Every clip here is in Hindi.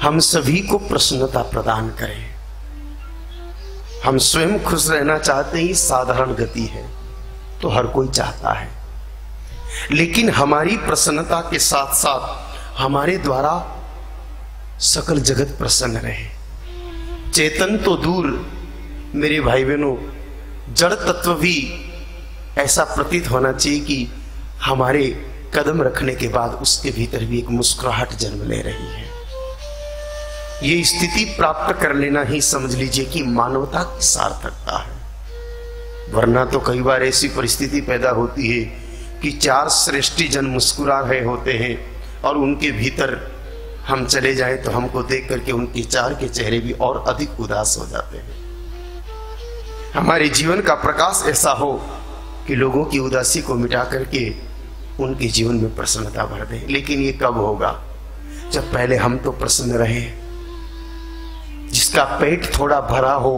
हम सभी को प्रसन्नता प्रदान करें। हम स्वयं खुश रहना चाहते ही साधारण गति है, तो हर कोई चाहता है, लेकिन हमारी प्रसन्नता के साथ साथ हमारे द्वारा सकल जगत प्रसन्न रहे। चेतन तो दूर मेरे भाई बहनों, जड़ तत्व भी ऐसा प्रतीत होना चाहिए कि हमारे कदम रखने के बाद उसके भीतर भी एक मुस्कुराहट जन्म ले रही है। ये स्थिति प्राप्त कर लेना ही समझ लीजिए कि मानवता की सार्थकता है। वरना तो कई बार ऐसी परिस्थिति पैदा होती है कि चार श्रेष्ठी जन मुस्कुरा रहे होते हैं और उनके भीतर हम चले जाएं तो हमको देख करके उनके चार के चेहरे भी और अधिक उदास हो जाते हैं। हमारे जीवन का प्रकाश ऐसा हो कि लोगों की उदासी को मिटा करके उनके जीवन में प्रसन्नता भर दे। लेकिन ये कब होगा? जब पहले हम तो प्रसन्न रहे। जिसका पेट थोड़ा भरा हो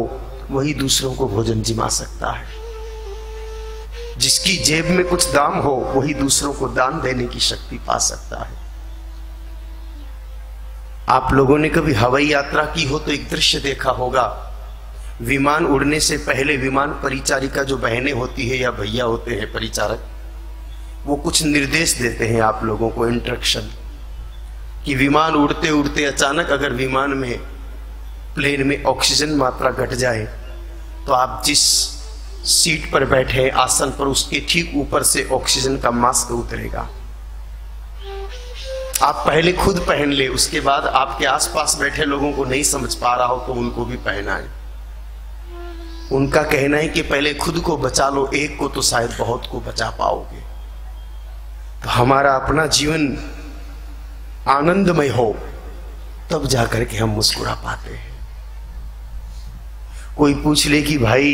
वही दूसरों को भोजन जिमा सकता है। जिसकी जेब में कुछ दाम हो वही दूसरों को दान देने की शक्ति पा सकता है। आप लोगों ने कभी हवाई यात्रा की हो तो एक दृश्य देखा होगा। विमान उड़ने से पहले विमान परिचारिका जो बहनें होती है या भैया होते हैं परिचारक, वो कुछ निर्देश देते हैं आप लोगों को, इंस्ट्रक्शन, कि विमान उड़ते उड़ते अचानक अगर विमान में प्लेन में ऑक्सीजन मात्रा घट जाए तो आप जिस सीट पर बैठे हैं आसन पर, उसके ठीक ऊपर से ऑक्सीजन का मास्क उतरेगा। आप पहले खुद पहन ले, उसके बाद आपके आसपास बैठे लोगों को नहीं समझ पा रहा हो तो उनको भी पहनाए। उनका कहना है कि पहले खुद को बचा लो, एक को तो शायद बहुत को बचा पाओगे। तो हमारा अपना जीवन आनंदमय हो तब जाकर के हम मुस्कुरा पाते हैं। कोई पूछ ले कि भाई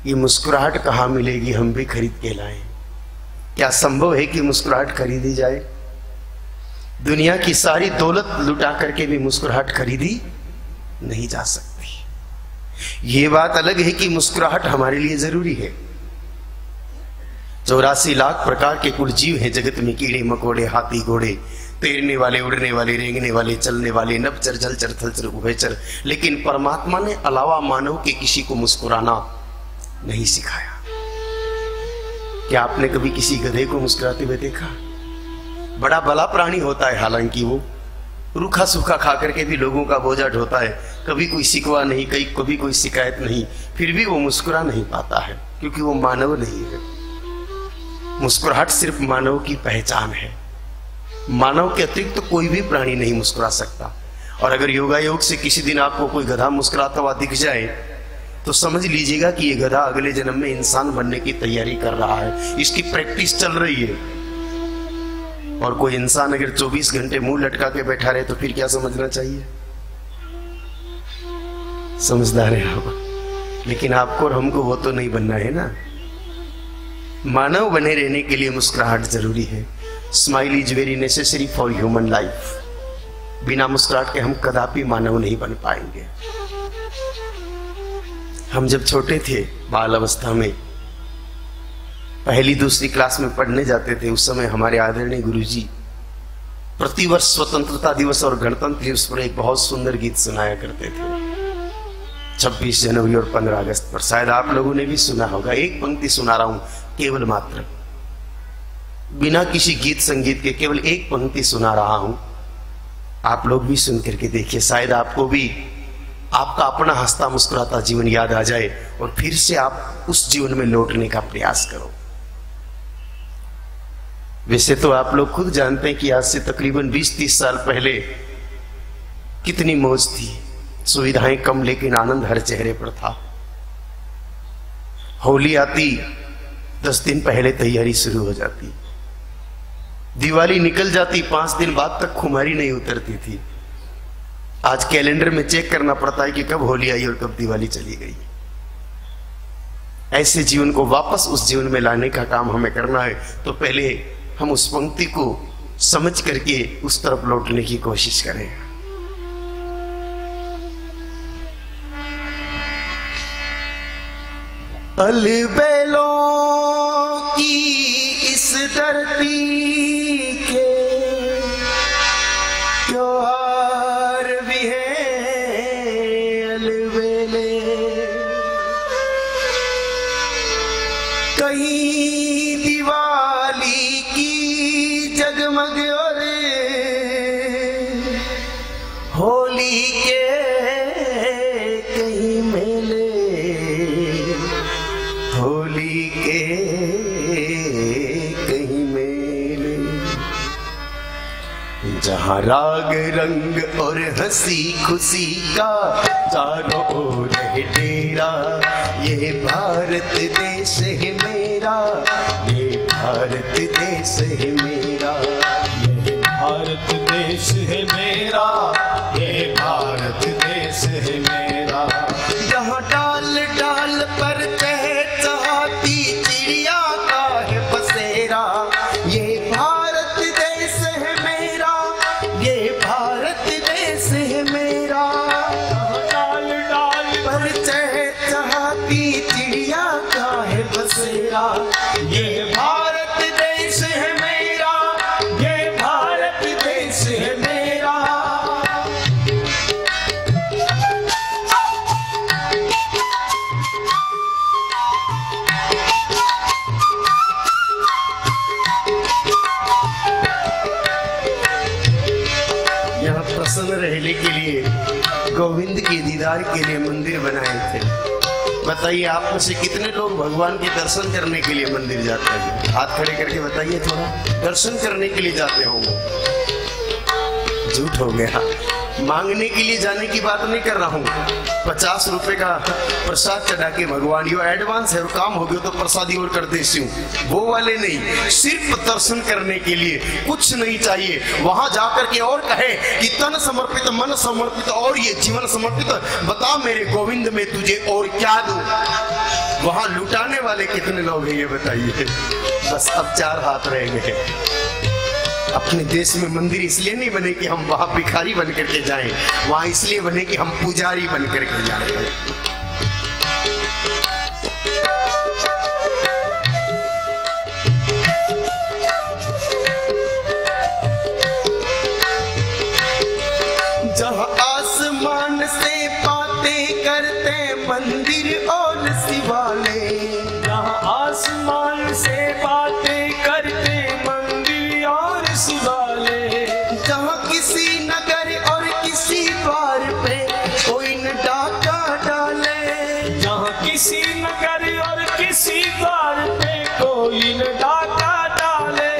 ये मुस्कुराहट कहाँ मिलेगी, हम भी खरीद के लाएं। क्या संभव है कि मुस्कुराहट खरीदी जाए? दुनिया की सारी दौलत लुटा करके भी मुस्कुराहट खरीदी नहीं जा सकती। ये बात अलग है कि मुस्कुराहट हमारे लिए जरूरी है। 84 लाख प्रकार के कुल जीव हैं जगत में, कीड़े मकोड़े, हाथी घोड़े, तैरने वाले, उड़ने वाले, रेंगने वाले, चलने वाले, नभचर, जलचर, थलचर, उभयचर, लेकिन परमात्मा ने अलावा मानव के किसी को मुस्कुराना नहीं सिखाया। क्या आपने कभी किसी गधे को मुस्कुराते हुए देखा? बड़ा भला प्राणी होता है, हालांकि वो रूखा सूखा खा करके भी लोगों का बोझा ढोता है, कभी कोई शिकवा नहीं, कभी कोई शिकायत नहीं, फिर भी वो मुस्कुरा नहीं पाता है क्योंकि वो मानव नहीं है। मुस्कुराहट सिर्फ मानव की पहचान है। मानव के अतिरिक्त तो कोई भी प्राणी नहीं मुस्कुरा सकता। और अगर योगा योग से किसी दिन आपको कोई गधा मुस्कुराता हुआ दिख जाए तो समझ लीजिएगा कि ये गधा अगले जन्म में इंसान बनने की तैयारी कर रहा है, इसकी प्रैक्टिस चल रही है। और कोई इंसान अगर 24 घंटे मुंह लटका के बैठा रहे तो फिर क्या समझना चाहिए? समझदार है आप, लेकिन आपको और हमको वो तो नहीं बनना है ना। मानव बने रहने के लिए मुस्कुराहट जरूरी है। Smile is very necessary for human life. बिना मुस्कुराहट के हम कदापि मानव नहीं बन पाएंगे। हम जब छोटे थे, बाल अवस्था में, पहली दूसरी क्लास में पढ़ने जाते थे, उस समय हमारे आदरणीय गुरुजी प्रतिवर्ष स्वतंत्रता दिवस और गणतंत्र दिवस पर एक बहुत सुंदर गीत सुनाया करते थे। 26 जनवरी और 15 अगस्त पर शायद आप लोगों ने भी सुना होगा। एक पंक्ति सुना रहा हूं, केवल मात्र, बिना किसी गीत संगीत के केवल एक पंक्ति सुना रहा हूं। आप लोग भी सुन करके देखिए, शायद आपको भी आपका अपना हंसता मुस्कुराता जीवन याद आ जाए और फिर से आप उस जीवन में लौटने का प्रयास करो। वैसे तो आप लोग खुद जानते हैं कि आज से तकरीबन 20-30 साल पहले कितनी मौज थी, सुविधाएं कम लेकिन आनंद हर चेहरे पर था। होली आती 10 दिन पहले तैयारी शुरू हो जाती, दिवाली निकल जाती 5 दिन बाद तक खुमारी नहीं उतरती थी। आज कैलेंडर में चेक करना पड़ता है कि कब होली आई और कब दिवाली चली गई। ऐसे जीवन को वापस उस जीवन में लाने का काम हमें करना है, तो पहले हम उस पंक्ति को समझ करके उस तरफ लौटने की कोशिश करें। अलबेलों की इस धरती के त्योहार होली के कहीं मेले, होली के कहीं मेले, जहाँ राग रंग और हंसी खुशी का चारों ओर है डेरा। ये भारत देश है मेरा, ये भारत देश है मेरा, ये भारत देश है मेरा, ये भारत देश है मेरा। यहाँ डाल डाल पर चहचहाती चिड़िया का है बसेरा। ये भारत देश है मेरा, ये भारत देश है मेरा। डाल डाल पर चहचहाती चिड़िया का है बसेरा। ये भारत देश है मेरा, ये भारत देश है मेरा। यहाँ प्रसन्न रहने के लिए, गोविंद के दीदार के लिए मंदिर बनाए थे। बताइए आप में से कितने लोग भगवान के दर्शन करने के लिए मंदिर जाते हैं? हाथ खड़े करके बताइए थोड़ा। दर्शन करने के लिए जाते होंगे? झूठ हो गया। मांगने के लिए जाने की बात नहीं कर रहा हूँ। 50 रुपए का प्रसाद चढ़ा के भगवान यो एडवांस है, काम हो गया तो प्रसादी और कर देती हूँ, वो वाले नहीं। सिर्फ दर्शन करने के लिए, कुछ नहीं चाहिए। वहां जाकर के और कहे कि तन समर्पित, मन समर्पित और ये जीवन समर्पित, बता मेरे गोविंद में तुझे और क्या दूं। वहां लुटाने वाले कितने लोग हैं ये बताइए। बस अब 4 हाथ रह गए। अपने देश में मंदिर इसलिए नहीं बने कि हम वहां भिखारी बन करके जाएं, वहां इसलिए बने कि हम पुजारी बन करके जाएं। जहां आसमान से बातें करते मंदिर और शिवालय, जहाँ आसमान से बातें करते मंदिर और शिवालय, जहाँ किसी नगर और किसी द्वार पे कोई न डाका डाले, जहाँ किसी नगर और किसी द्वार पे कोई न डाका डाले,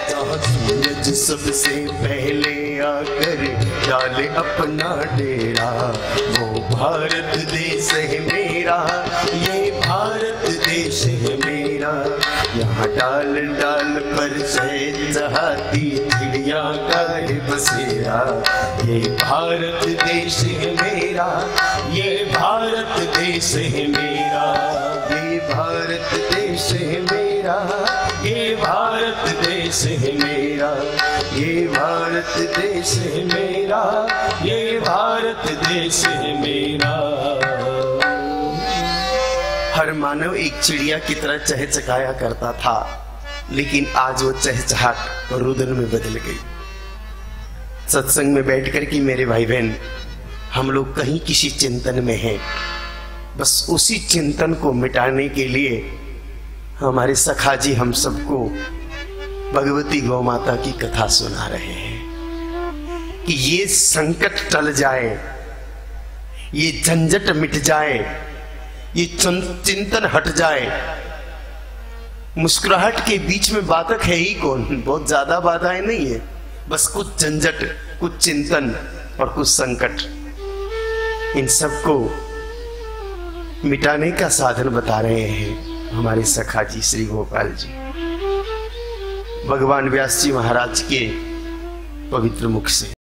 जहाँ सूरज सबसे पहले आकर डाले अपना डेरा। वो भारत देश है मेरा, ये भारत देश है मेरा। यहाँ डाल डाल पर चहचहाती चिड़िया का है बसेरा। ये भारत देश है मेरा, ये भारत देश है मेरा, ये भारत देश है मेरा, ये भारत देश है मेरा, ये भारत देश है मेरा, ये भारत देश है मेरा। हर मानव एक चिड़िया की तरह चहचहाया करता था, लेकिन आज वो चहचहाट रुदन में बदल गई। सत्संग में बैठकर के मेरे भाई बहन, हम लोग कहीं किसी चिंतन में हैं। बस उसी चिंतन को मिटाने के लिए हमारे सखा जी हम सबको भगवती गौ माता की कथा सुना रहे हैं कि ये संकट टल जाए, ये झंझट मिट जाए, ये चिंतन हट जाए। मुस्कुराहट के बीच में बाधक है ही कौन? बहुत ज्यादा बाधाएं नहीं है, बस कुछ झंझट, कुछ चिंतन और कुछ संकट। इन सबको मिटाने का साधन बता रहे हैं हमारे सखा जी श्री गोपाल जी। भगवान व्यास जी महाराज के पवित्र मुख से।